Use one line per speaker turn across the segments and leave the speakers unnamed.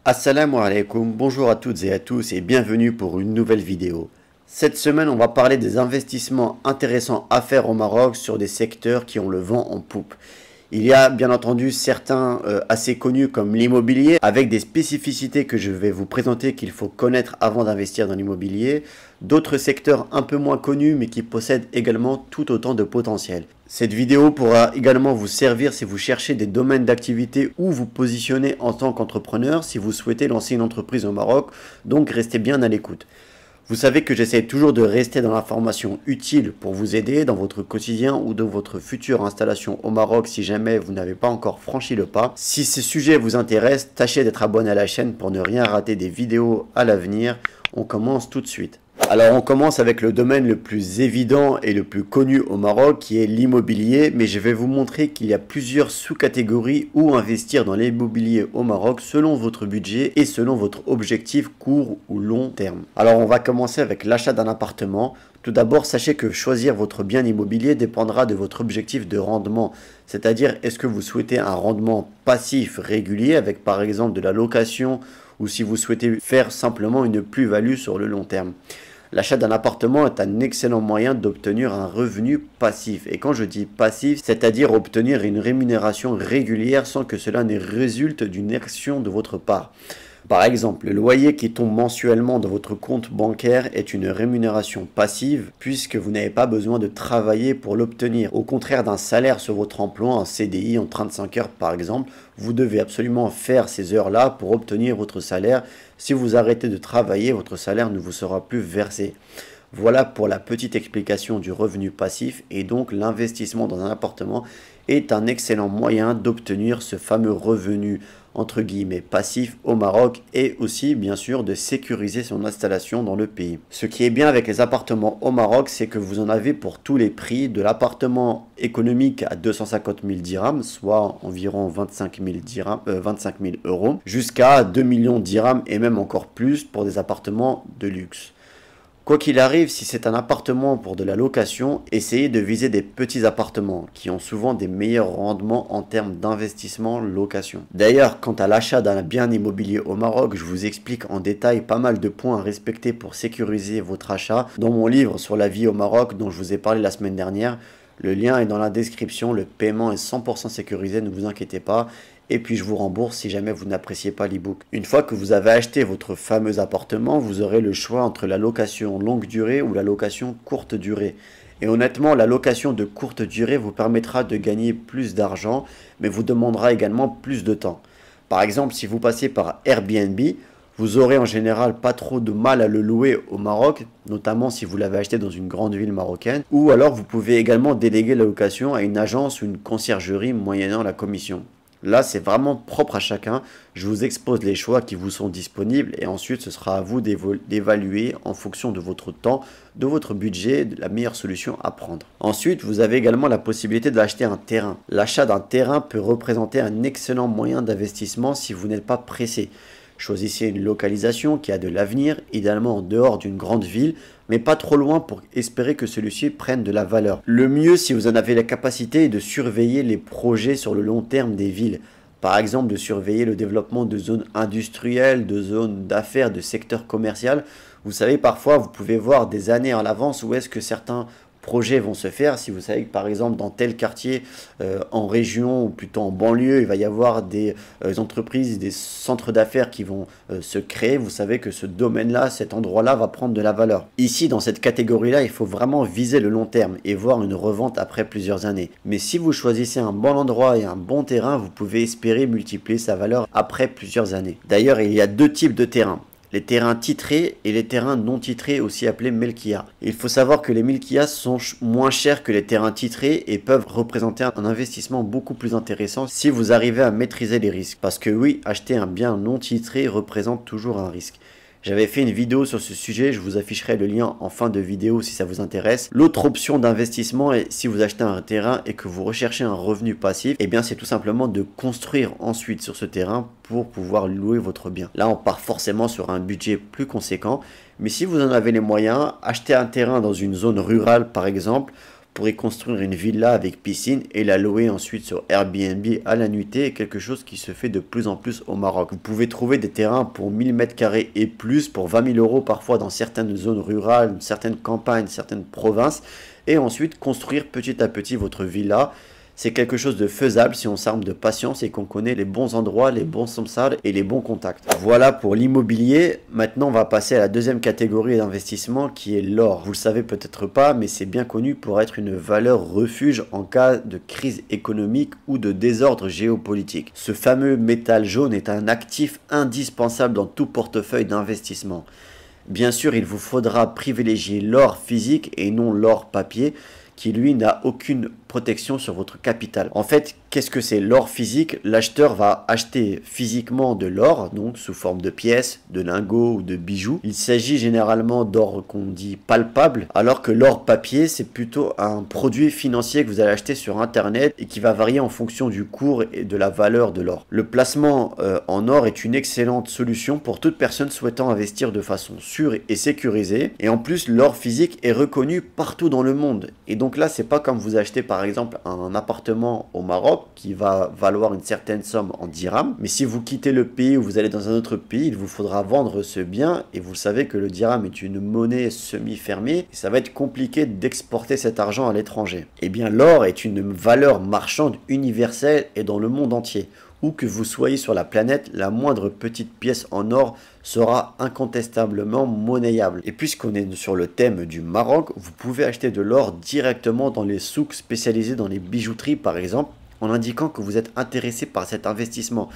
Assalamu alaikum, bonjour à toutes et à tous et bienvenue pour une nouvelle vidéo. Cette semaine, on va parler des investissements intéressants à faire au Maroc sur des secteurs qui ont le vent en poupe. Il y a bien entendu certains assez connus comme l'immobilier avec des spécificités que je vais vous présenter qu'il faut connaître avant d'investir dans l'immobilier. D'autres secteurs un peu moins connus mais qui possèdent également tout autant de potentiel. Cette vidéo pourra également vous servir si vous cherchez des domaines d'activité où vous positionnez en tant qu'entrepreneur si vous souhaitez lancer une entreprise au Maroc, donc restez bien à l'écoute. Vous savez que j'essaie toujours de rester dans l'information utile pour vous aider dans votre quotidien ou dans votre future installation au Maroc si jamais vous n'avez pas encore franchi le pas. Si ce sujet vous intéresse, tâchez d'être abonné à la chaîne pour ne rien rater des vidéos à l'avenir. On commence tout de suite. Alors on commence avec le domaine le plus évident et le plus connu au Maroc qui est l'immobilier, mais je vais vous montrer qu'il y a plusieurs sous-catégories où investir dans l'immobilier au Maroc selon votre budget et selon votre objectif court ou long terme. Alors on va commencer avec l'achat d'un appartement. Tout d'abord, sachez que choisir votre bien immobilier dépendra de votre objectif de rendement, c'est-à-dire est-ce que vous souhaitez un rendement passif régulier avec par exemple de la location ou si vous souhaitez faire simplement une plus-value sur le long terme. L'achat d'un appartement est un excellent moyen d'obtenir un revenu passif. Et quand je dis passif, c'est-à-dire obtenir une rémunération régulière sans que cela ne résulte d'une action de votre part. Par exemple, le loyer qui tombe mensuellement dans votre compte bancaire est une rémunération passive puisque vous n'avez pas besoin de travailler pour l'obtenir. Au contraire d'un salaire sur votre emploi, un CDI en 35 heures par exemple, vous devez absolument faire ces heures-là pour obtenir votre salaire. Si vous arrêtez de travailler, votre salaire ne vous sera plus versé. Voilà pour la petite explication du revenu passif et donc l'investissement dans un appartement est un excellent moyen d'obtenir ce fameux revenu entre guillemets passif au Maroc et aussi bien sûr de sécuriser son installation dans le pays. Ce qui est bien avec les appartements au Maroc, c'est que vous en avez pour tous les prix, de l'appartement économique à 250 000 dirhams, soit environ 25 000 euros, jusqu'à 2 millions de dirhams et même encore plus pour des appartements de luxe. Quoi qu'il arrive, si c'est un appartement pour de la location, essayez de viser des petits appartements qui ont souvent des meilleurs rendements en termes d'investissement location. D'ailleurs, quant à l'achat d'un bien immobilier au Maroc, je vous explique en détail pas mal de points à respecter pour sécuriser votre achat dans mon livre sur la vie au Maroc dont je vous ai parlé la semaine dernière. Le lien est dans la description, le paiement est 100% sécurisé, ne vous inquiétez pas. Et puis je vous rembourse si jamais vous n'appréciez pas l'e-book. Une fois que vous avez acheté votre fameux appartement, vous aurez le choix entre la location longue durée ou la location courte durée. Et honnêtement, la location de courte durée vous permettra de gagner plus d'argent, mais vous demandera également plus de temps. Par exemple, si vous passez par Airbnb, vous aurez en général pas trop de mal à le louer au Maroc, notamment si vous l'avez acheté dans une grande ville marocaine. Ou alors vous pouvez également déléguer la location à une agence ou une conciergerie moyennant la commission. Là, c'est vraiment propre à chacun. Je vous expose les choix qui vous sont disponibles et ensuite, ce sera à vous d'évaluer en fonction de votre temps, de votre budget, de la meilleure solution à prendre. Ensuite, vous avez également la possibilité d'acheter un terrain. L'achat d'un terrain peut représenter un excellent moyen d'investissement si vous n'êtes pas pressé. Choisissez une localisation qui a de l'avenir, idéalement en dehors d'une grande ville, mais pas trop loin pour espérer que celui-ci prenne de la valeur. Le mieux, si vous en avez la capacité, est de surveiller les projets sur le long terme des villes. Par exemple, de surveiller le développement de zones industrielles, de zones d'affaires, de secteurs commerciaux. Vous savez, parfois, vous pouvez voir des années en avance où est-ce que certains projets vont se faire. Si vous savez que par exemple dans tel quartier en région ou plutôt en banlieue il va y avoir des entreprises, des centres d'affaires qui vont se créer, vous savez que ce domaine là, cet endroit là va prendre de la valeur. Ici dans cette catégorie là, il faut vraiment viser le long terme et voir une revente après plusieurs années. Mais si vous choisissez un bon endroit et un bon terrain, vous pouvez espérer multiplier sa valeur après plusieurs années. D'ailleurs, il y a deux types de terrains: les terrains titrés et les terrains non titrés, aussi appelés Melkia. Il faut savoir que les Melkia sont moins chers que les terrains titrés et peuvent représenter un investissement beaucoup plus intéressant si vous arrivez à maîtriser les risques. Parce que oui, acheter un bien non titré représente toujours un risque. J'avais fait une vidéo sur ce sujet, je vous afficherai le lien en fin de vidéo si ça vous intéresse. L'autre option d'investissement est si vous achetez un terrain et que vous recherchez un revenu passif, eh bien c'est tout simplement de construire ensuite sur ce terrain pour pouvoir louer votre bien. Là on part forcément sur un budget plus conséquent, mais si vous en avez les moyens, achetez un terrain dans une zone rurale par exemple, pourrez construire une villa avec piscine et la louer ensuite sur Airbnb à la nuitée, est quelque chose qui se fait de plus en plus au Maroc. Vous pouvez trouver des terrains pour 1000 mètres carrés et plus, pour 20 000 euros parfois dans certaines zones rurales, certaines campagnes, certaines provinces, et ensuite construire petit à petit votre villa. C'est quelque chose de faisable si on s'arme de patience et qu'on connaît les bons endroits, les bons samsars et les bons contacts. Voilà pour l'immobilier. Maintenant, on va passer à la deuxième catégorie d'investissement qui est l'or. Vous le savez peut-être pas, mais c'est bien connu pour être une valeur refuge en cas de crise économique ou de désordre géopolitique. Ce fameux métal jaune est un actif indispensable dans tout portefeuille d'investissement. Bien sûr, il vous faudra privilégier l'or physique et non l'or papier, qui lui n'a aucune protection sur votre capital. En fait, qu'est-ce que c'est l'or physique? L'acheteur va acheter physiquement de l'or, donc sous forme de pièces, de lingots ou de bijoux. Il s'agit généralement d'or qu'on dit palpable, alors que l'or papier, c'est plutôt un produit financier que vous allez acheter sur Internet et qui va varier en fonction du cours et de la valeur de l'or. Le placement en or est une excellente solution pour toute personne souhaitant investir de façon sûre et sécurisée. Et en plus, l'or physique est reconnu partout dans le monde. Et donc là, c'est pas comme vous achetez par exemple un appartement au Maroc qui va valoir une certaine somme en dirhams, mais si vous quittez le pays ou vous allez dans un autre pays, il vous faudra vendre ce bien et vous savez que le dirham est une monnaie semi-fermée et ça va être compliqué d'exporter cet argent à l'étranger. Eh bien l'or est une valeur marchande universelle et dans le monde entier. Où que vous soyez sur la planète, la moindre petite pièce en or sera incontestablement monnayable. Et puisqu'on est sur le thème du Maroc, vous pouvez acheter de l'or directement dans les souks spécialisés dans les bijouteries par exemple, en indiquant que vous êtes intéressé par cet investissement.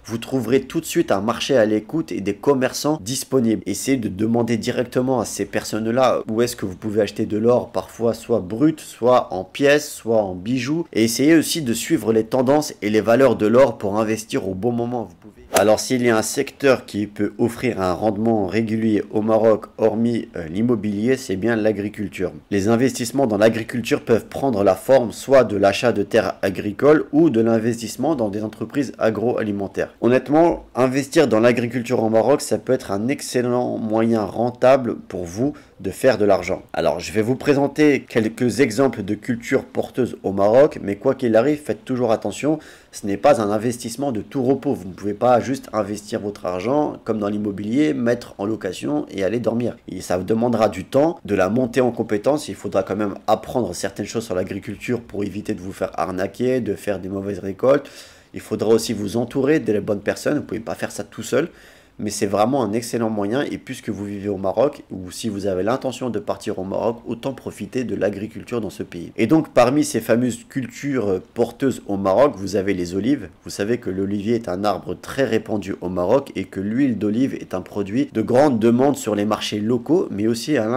Vous trouverez tout de suite un marché à l'écoute et des commerçants disponibles. Essayez de demander directement à ces personnes-là où est-ce que vous pouvez acheter de l'or, parfois soit brut, soit en pièces, soit en bijoux. Et essayez aussi de suivre les tendances et les valeurs de l'or pour investir au bon moment. Vous pouvez... Alors s'il y a un secteur qui peut offrir un rendement régulier au Maroc, hormis l'immobilier, c'est bien l'agriculture. Les investissements dans l'agriculture peuvent prendre la forme soit de l'achat de terres agricoles ou de l'investissement dans des entreprises agroalimentaires. Honnêtement, investir dans l'agriculture au Maroc, ça peut être un excellent moyen rentable pour vous de faire de l'argent. Alors, je vais vous présenter quelques exemples de cultures porteuses au Maroc, mais quoi qu'il arrive, faites toujours attention, ce n'est pas un investissement de tout repos. Vous ne pouvez pas juste investir votre argent, comme dans l'immobilier, mettre en location et aller dormir. Et ça vous demandera du temps, de la montée en compétences. Il faudra quand même apprendre certaines choses sur l'agriculture pour éviter de vous faire arnaquer, de faire des mauvaises récoltes. Il faudra aussi vous entourer de les bonnes personnes. Vous ne pouvez pas faire ça tout seul. Mais c'est vraiment un excellent moyen et puisque vous vivez au Maroc ou si vous avez l'intention de partir au Maroc, autant profiter de l'agriculture dans ce pays. Et donc parmi ces fameuses cultures porteuses au Maroc, vous avez les olives. Vous savez que l'olivier est un arbre très répandu au Maroc et que l'huile d'olive est un produit de grande demande sur les marchés locaux mais aussi à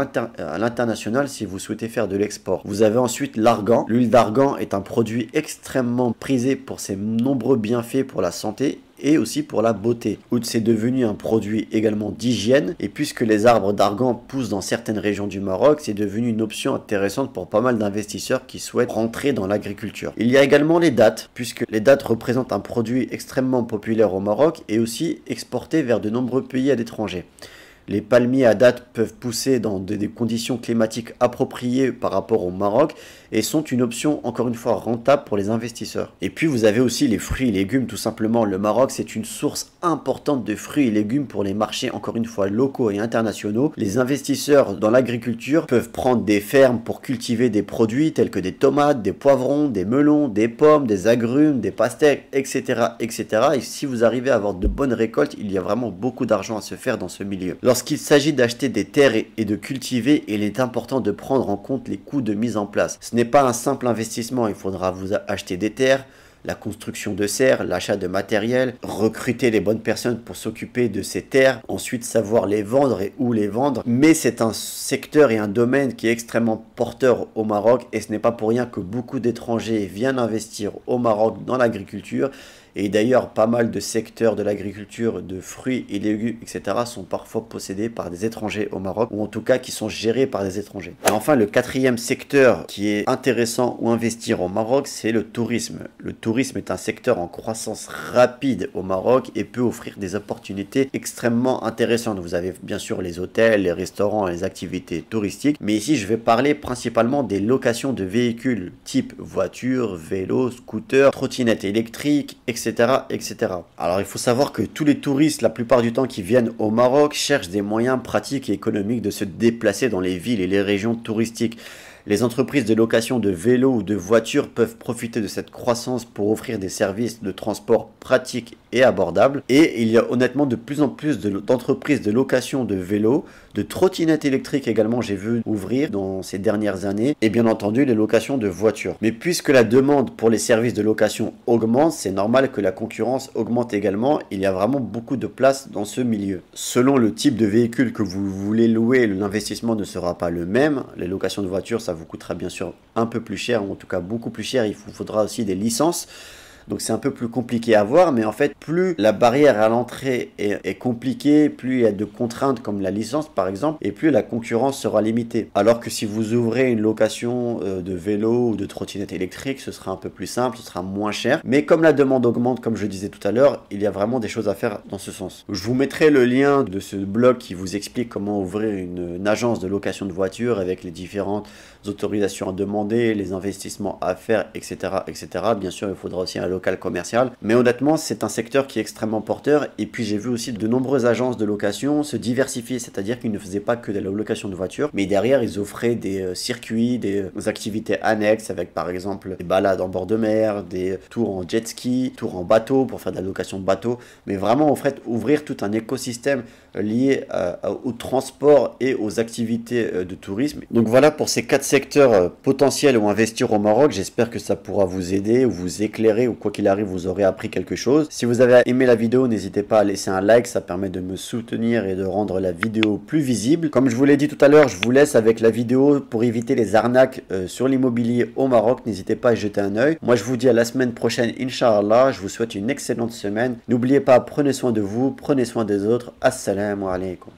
l'international si vous souhaitez faire de l'export. Vous avez ensuite l'argan. L'huile d'argan est un produit extrêmement prisé pour ses nombreux bienfaits pour la santé et aussi pour la beauté. Outre c'est devenu un produit également d'hygiène et puisque les arbres d'argan poussent dans certaines régions du Maroc, c'est devenu une option intéressante pour pas mal d'investisseurs qui souhaitent rentrer dans l'agriculture. Il y a également les dattes, puisque les dattes représentent un produit extrêmement populaire au Maroc et aussi exporté vers de nombreux pays à l'étranger. Les palmiers à dattes peuvent pousser dans des conditions climatiques appropriées par rapport au Maroc et sont une option encore une fois rentable pour les investisseurs. Et puis vous avez aussi les fruits et légumes tout simplement. Le Maroc c'est une source importante de fruits et légumes pour les marchés encore une fois locaux et internationaux. Les investisseurs dans l'agriculture peuvent prendre des fermes pour cultiver des produits tels que des tomates, des poivrons, des melons, des pommes, des agrumes, des pastèques, etc. etc. Et si vous arrivez à avoir de bonnes récoltes, il y a vraiment beaucoup d'argent à se faire dans ce milieu. Lorsqu'il s'agit d'acheter des terres et de cultiver, il est important de prendre en compte les coûts de mise en place. Ce n'est pas un simple investissement, il faudra vous acheter des terres, la construction de serres, l'achat de matériel, recruter les bonnes personnes pour s'occuper de ces terres, ensuite savoir les vendre et où les vendre. Mais c'est un secteur et un domaine qui est extrêmement porteur au Maroc et ce n'est pas pour rien que beaucoup d'étrangers viennent investir au Maroc dans l'agriculture. Et d'ailleurs, pas mal de secteurs de l'agriculture, de fruits et légumes, etc. sont parfois possédés par des étrangers au Maroc, ou en tout cas qui sont gérés par des étrangers. Et enfin, le quatrième secteur qui est intéressant où investir au Maroc, c'est le tourisme. Le tourisme est un secteur en croissance rapide au Maroc et peut offrir des opportunités extrêmement intéressantes. Vous avez bien sûr les hôtels, les restaurants, les activités touristiques, mais ici je vais parler principalement des locations de véhicules type voiture, vélo, scooter, trottinette électrique, etc., etc. Alors il faut savoir que tous les touristes, la plupart du temps qui viennent au Maroc, cherchent des moyens pratiques et économiques de se déplacer dans les villes et les régions touristiques. Les entreprises de location de vélos ou de voitures peuvent profiter de cette croissance pour offrir des services de transport pratiques et abordables. Et il y a honnêtement de plus en plus d'entreprises de location de vélos, de trottinettes électriques également, j'ai vu ouvrir dans ces dernières années, et bien entendu les locations de voitures. Mais puisque la demande pour les services de location augmente, c'est normal que la concurrence augmente également. Il y a vraiment beaucoup de place dans ce milieu. Selon le type de véhicule que vous voulez louer, l'investissement ne sera pas le même. Les locations de voitures, ça vous coûtera bien sûr un peu plus cher, ou en tout cas beaucoup plus cher. Il vous faudra aussi des licences. Donc c'est un peu plus compliqué à voir, mais en fait, plus la barrière à l'entrée est compliquée, plus il y a de contraintes comme la licence par exemple, et plus la concurrence sera limitée. Alors que si vous ouvrez une location de vélo ou de trottinette électrique, ce sera un peu plus simple, ce sera moins cher. Mais comme la demande augmente, comme je disais tout à l'heure, il y a vraiment des choses à faire dans ce sens. Je vous mettrai le lien de ce blog qui vous explique comment ouvrir une agence de location de voitures avec les différentes autorisations à demander, les investissements à faire, etc., etc. Bien sûr, il faudra aussi un local commercial. Mais honnêtement, c'est un secteur qui est extrêmement porteur. Et puis, j'ai vu aussi de nombreuses agences de location se diversifier, c'est-à-dire qu'ils ne faisaient pas que de la location de voitures, mais derrière, ils offraient des circuits, des activités annexes avec, par exemple, des balades en bord de mer, des tours en jet ski, tours en bateau pour faire de la location de bateau. Mais vraiment, en fait, ouvrir tout un écosystème lié au transport et aux activités de tourisme. Donc voilà pour ces 4 secteurs potentiels où investir au Maroc. J'espère que ça pourra vous aider ou vous éclairer, ou quoi qu'il arrive, vous aurez appris quelque chose. Si vous avez aimé la vidéo, n'hésitez pas à laisser un like, ça permet de me soutenir et de rendre la vidéo plus visible. Comme je vous l'ai dit tout à l'heure, je vous laisse avec la vidéo pour éviter les arnaques sur l'immobilier au Maroc. N'hésitez pas à y jeter un œil. Moi, je vous dis à la semaine prochaine, Inch'Allah. Je vous souhaite une excellente semaine. N'oubliez pas, prenez soin de vous, prenez soin des autres. Assalamu alaikum.